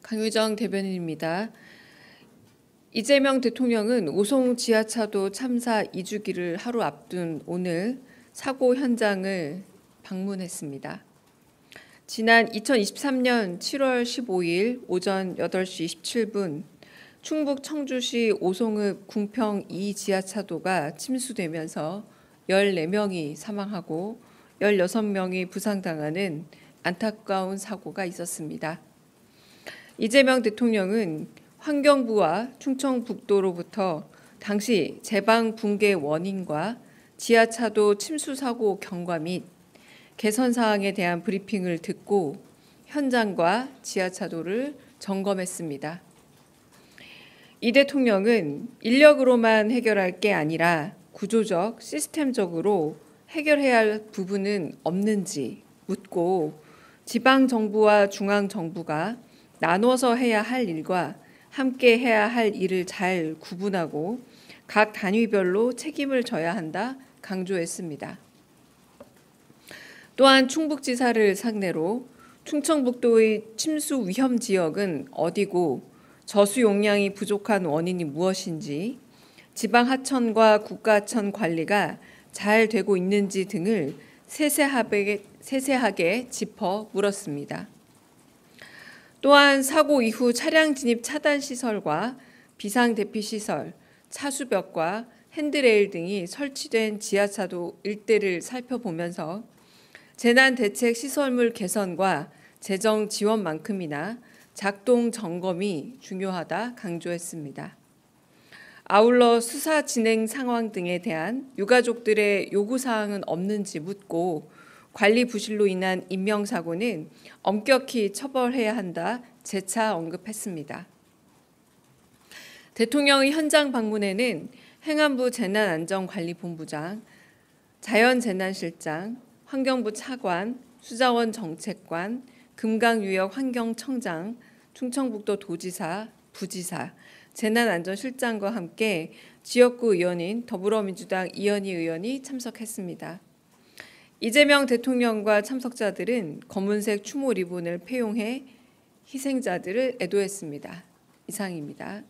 강유정 대변인입니다. 이재명 대통령은 오송 지하차도 참사 2주기를 하루 앞둔 오늘 사고 현장을 방문했습니다. 지난 2023년 7월 15일 오전 8시 27분 충북 청주시 오송읍 궁평 2 지하차도가 침수되면서 14명이 사망하고 16명이 부상당하는 안타까운 사고가 있었습니다. 이재명 대통령은 환경부와 충청북도로부터 당시 제방 붕괴 원인과 지하차도 침수 사고 경과 및 개선 사항에 대한 브리핑을 듣고 현장과 지하차도를 점검했습니다. 이 대통령은 인력으로만 해결할 게 아니라 구조적, 시스템적으로 해결해야 할 부분은 없는지 묻고 지방정부와 중앙정부가 나눠서 해야 할 일과 함께 해야 할 일을 잘 구분하고 각 단위별로 책임을 져야 한다 강조했습니다. 또한 충북지사를 상대로 충청북도의 침수 위험 지역은 어디고 저수 용량이 부족한 원인이 무엇인지 지방 하천과 국가하천 관리가 잘 되고 있는지 등을 세세하게 짚어 물었습니다. 또한 사고 이후 차량 진입 차단 시설과 비상 대피 시설, 차수벽과 핸드레일 등이 설치된 지하차도 일대를 살펴보면서 재난 대책 시설물 개선과 재정 지원만큼이나 작동 점검이 중요하다 강조했습니다. 아울러 수사 진행 상황 등에 대한 유가족들의 요구사항은 없는지 묻고 관리 부실로 인한 인명사고는 엄격히 처벌해야 한다 재차 언급했습니다. 대통령의 현장 방문에는 행안부 재난안전관리본부장, 자연재난실장, 환경부 차관, 수자원 정책관, 금강유역 환경청장, 충청북도 도지사, 부지사, 재난안전실장과 함께 지역구 의원인 더불어민주당 이현희 의원이 참석했습니다. 이재명 대통령과 참석자들은 검은색 추모 리본을 폐용해 희생자들을 애도했습니다. 이상입니다.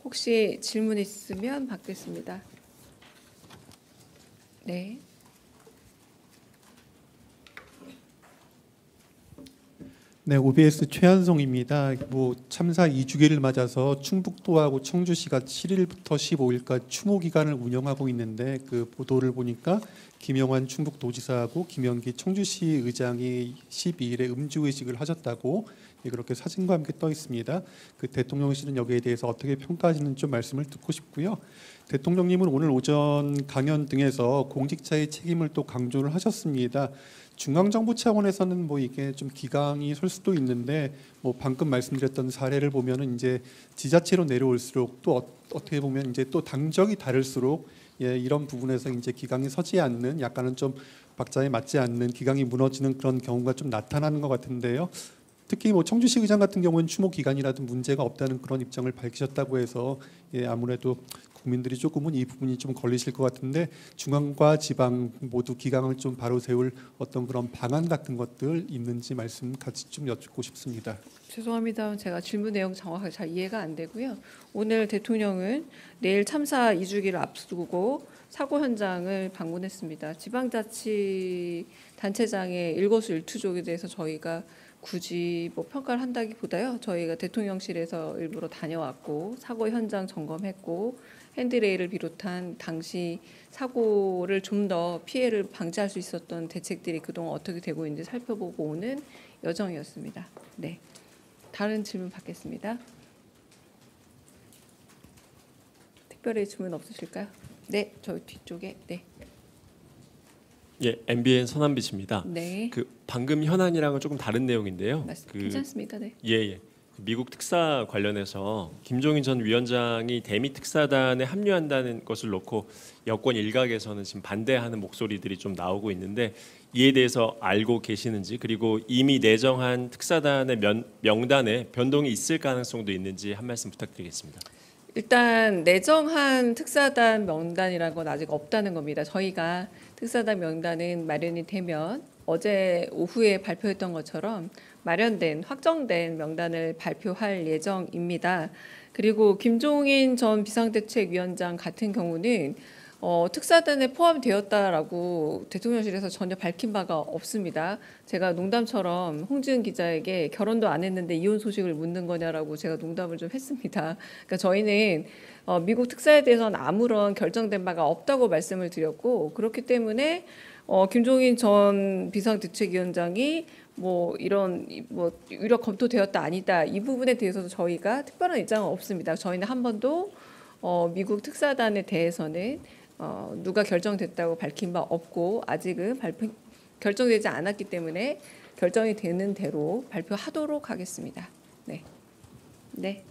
혹시 질문 있으면 받겠습니다. 네. 네, OBS 최한성입니다. 참사 2주기를 맞아서 충북도하고 청주시가 7일부터 15일까지 추모 기간을 운영하고 있는데 그 보도를 보니까 김영환 충북도지사하고 김영기 청주시 의장이 12일에 음주의식을 하셨다고 그렇게 사진과 함께 떠 있습니다. 그 대통령실은 여기에 대해서 어떻게 평가하시는지 좀 말씀을 듣고 싶고요. 대통령님은 오늘 오전 강연 등에서 공직자의 책임을 또 강조를 하셨습니다. 중앙정부 차원에서는 이게 좀 기강이 설 수도 있는데 방금 말씀드렸던 사례를 보면은 이제 지자체로 내려올수록 또 어떻게 보면 이제 또 당적이 다를수록 이런 부분에서 이제 기강이 서지 않는 약간은 좀 박자에 맞지 않는 기강이 무너지는 그런 경우가 좀 나타나는 것 같은데요. 특히 청주시 의장 같은 경우는 추모 기간이라도 문제가 없다는 그런 입장을 밝히셨다고 해서 아무래도 국민들이 조금은 이 부분이 좀 걸리실 것 같은데 중앙과 지방 모두 기강을 좀 바로 세울 어떤 그런 방안 같은 것들 있는지 말씀 같이 좀 여쭙고 싶습니다. 죄송합니다. 제가 질문 내용 정확하게 잘 이해가 안 되고요. 오늘 대통령은 내일 참사 2주기를 앞두고 사고 현장을 방문했습니다. 지방자치단체장의 일거수일투족에 대해서 저희가 굳이 평가를 한다기보다요. 저희가 대통령실에서 일부러 다녀왔고 사고 현장 점검했고 핸드레일을 비롯한 당시 사고를 좀 더 피해를 방지할 수 있었던 대책들이 그동안 어떻게 되고 있는지 살펴보고 오는 여정이었습니다. 네, 다른 질문 받겠습니다. 특별히 질문 없으실까요? 네, 저 뒤쪽에. 네. 예, MBN 선한빛 씨입니다. 네. 방금 현안이랑은 조금 다른 내용인데요. 괜찮습니다. 네. 예. 미국 특사 관련해서 김종인 전 위원장이 대미 특사단에 합류한다는 것을 놓고 여권 일각에서는 지금 반대하는 목소리들이 좀 나오고 있는데 이에 대해서 알고 계시는지 그리고 이미 내정한 특사단의 명단에 변동이 있을 가능성도 있는지 한 말씀 부탁드리겠습니다. 일단 내정한 특사단 명단이라는 건 아직 없다는 겁니다. 저희가 특사단 명단은 마련이 되면 어제 오후에 발표했던 것처럼 마련된 확정된 명단을 발표할 예정입니다. 그리고 김종인 전 비상대책위원장 같은 경우는 특사단에 포함되었다라고 대통령실에서 전혀 밝힌 바가 없습니다. 제가 농담처럼 홍지은 기자에게 결혼도 안 했는데 이혼 소식을 묻는 거냐라고 제가 농담을 좀 했습니다. 그러니까 저희는 미국 특사에 대해서는 아무런 결정된 바가 없다고 말씀을 드렸고, 그렇기 때문에 김종인 전 비상대책위원장이 뭐 이런 뭐 유력 검토되었다 아니다 이 부분에 대해서도 저희가 특별한 입장은 없습니다. 저희는 한 번도 미국 특사단에 대해서는 누가 결정됐다고 밝힌 바 없고 아직은 결정되지 않았기 때문에 결정이 되는 대로 발표하도록 하겠습니다. 네. 네.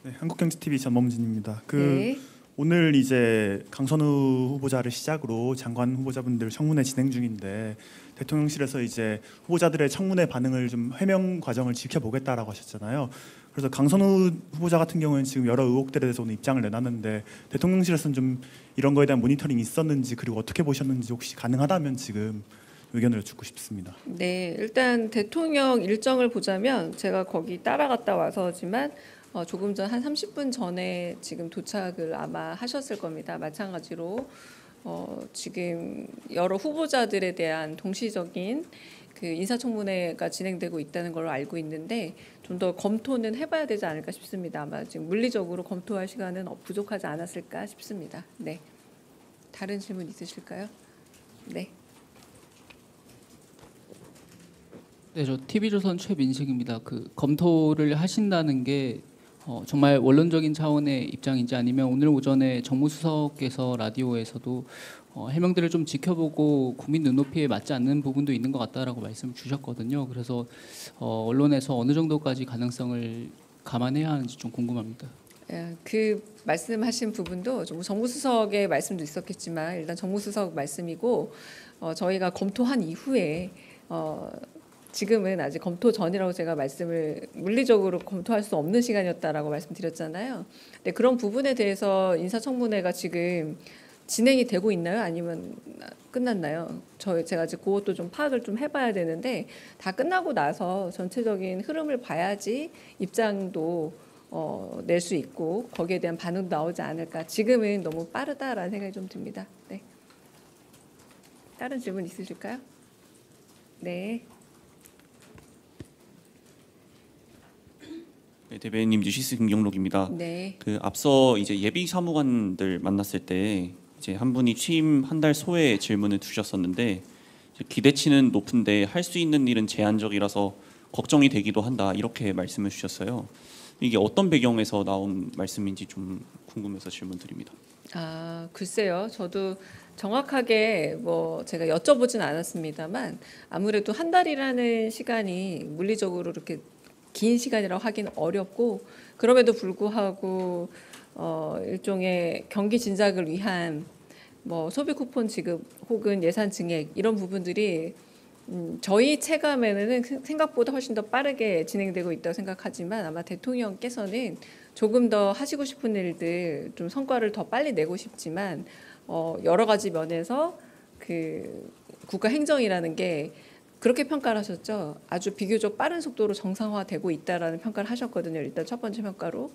네, 한국경제TV 전범진입니다. 네. 오늘 이제 강선우 후보자를 시작으로 장관 후보자분들 청문회 진행 중인데 대통령실에서 이제 후보자들의 청문회 반응을 좀 해명 과정을 지켜보겠다라고 하셨잖아요. 그래서 강선우 후보자 같은 경우는 지금 여러 의혹들에 대해서 오늘 입장을 내놨는데 대통령실에서는 좀 이런 거에 대한 모니터링이 있었는지 그리고 어떻게 보셨는지 혹시 가능하다면 지금 의견을 여쭙고 싶습니다. 네, 일단 대통령 일정을 보자면 제가 거기 따라갔다 와서지만 조금 전 한 30분 전에 지금 도착을 아마 하셨을 겁니다. 마찬가지로 지금 여러 후보자들에 대한 동시적인 그 인사청문회가 진행되고 있다는 걸로 알고 있는데 좀 더 검토는 해봐야 되지 않을까 싶습니다. 아마 지금 물리적으로 검토할 시간은 부족하지 않았을까 싶습니다. 네, 다른 질문 있으실까요? 네. 네, 저 TV조선 최민식입니다. 그 검토를 하신다는 게 정말 원론적인 차원의 입장인지 아니면 오늘 오전에 정무수석께서 라디오에서도 해명들을 좀 지켜보고 국민 눈높이에 맞지 않는 부분도 있는 것 같다라고 말씀을 주셨거든요. 그래서 언론에서 어느 정도까지 가능성을 감안해야 하는지 좀 궁금합니다. 그 말씀하신 부분도 정무수석의 말씀도 있었겠지만 일단 정무수석 말씀이고 저희가 검토한 이후에 지금은 아직 검토 전이라고 제가 말씀을 물리적으로 검토할 수 없는 시간이었다라고 말씀드렸잖아요. 근데 그런 부분에 대해서 인사청문회가 지금 진행이 되고 있나요? 아니면 끝났나요? 제가 아직 그것도 좀 파악을 좀 해봐야 되는데 다 끝나고 나서 전체적인 흐름을 봐야지 입장도 낼 수 있고 거기에 대한 반응도 나오지 않을까. 지금은 너무 빠르다라는 생각이 좀 듭니다. 네. 다른 질문 있으실까요? 네. 네, 대변인 뉴시스 김경록입니다. 네. 그 앞서 이제 예비 사무관들 만났을 때 이제 한 분이 취임 한 달 소에 질문을 주셨었는데 기대치는 높은데 할 수 있는 일은 제한적이라서 걱정이 되기도 한다 이렇게 말씀을 주셨어요. 이게 어떤 배경에서 나온 말씀인지 좀 궁금해서 질문드립니다. 글쎄요. 저도 정확하게 제가 여쭤보진 않았습니다만 아무래도 한 달이라는 시간이 물리적으로 이렇게 긴 시간이라고 하긴 어렵고 그럼에도 불구하고 일종의 경기 진작을 위한 소비 쿠폰 지급 혹은 예산 증액 이런 부분들이 저희 체감에는 생각보다 훨씬 더 빠르게 진행되고 있다고 생각하지만 아마 대통령께서는 조금 더 하시고 싶은 일들 좀 성과를 더 빨리 내고 싶지만 여러 가지 면에서 그 국가 행정이라는 게 그렇게 평가를 하셨죠. 아주 비교적 빠른 속도로 정상화되고 있다라는 평가를 하셨거든요. 일단 첫 번째 평가로.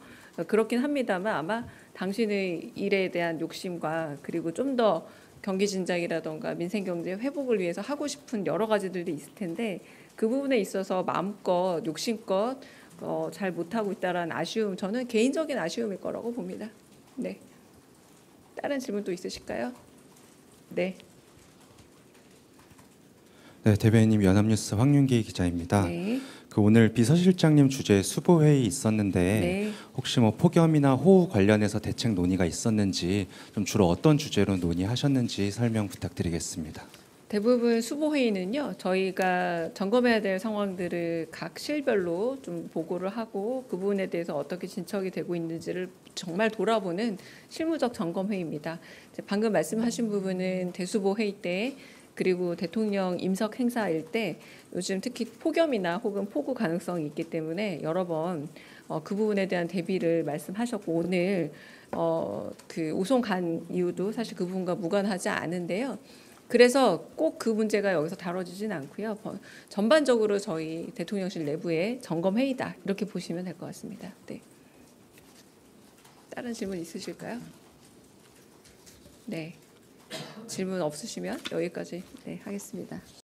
그렇긴 합니다만 아마 당신의 일에 대한 욕심과 그리고 좀 더 경기 진작이라던가 민생 경제 회복을 위해서 하고 싶은 여러 가지들이 있을 텐데 그 부분에 있어서 마음껏 욕심껏 잘 못하고 있다라는 아쉬움, 저는 개인적인 아쉬움일 거라고 봅니다. 네. 다른 질문 또 있으실까요? 네. 네, 대변인님 연합뉴스 황윤기 기자입니다. 네. 그 오늘 비서실장님 주재 수보 회의 있었는데 네. 혹시 폭염이나 호우 관련해서 대책 논의가 있었는지 좀 주로 어떤 주제로 논의하셨는지 설명 부탁드리겠습니다. 대부분 수보 회의는요. 저희가 점검해야 될 상황들을 각 실별로 좀 보고를 하고 그 부분에 대해서 어떻게 진척이 되고 있는지를 정말 돌아보는 실무적 점검 회의입니다. 방금 말씀하신 부분은 대수보 회의 때 그리고 대통령 임석 행사일 때 요즘 특히 폭염이나 혹은 폭우 가능성이 있기 때문에 여러 번 그 부분에 대한 대비를 말씀하셨고 오늘 그 오송 간 이유도 사실 그 부분과 무관하지 않은데요. 그래서 꼭 그 문제가 여기서 다뤄지진 않고요. 전반적으로 저희 대통령실 내부의 점검 회의다 이렇게 보시면 될 것 같습니다. 네. 다른 질문 있으실까요? 네. 질문 없으시면 여기까지 하겠습니다.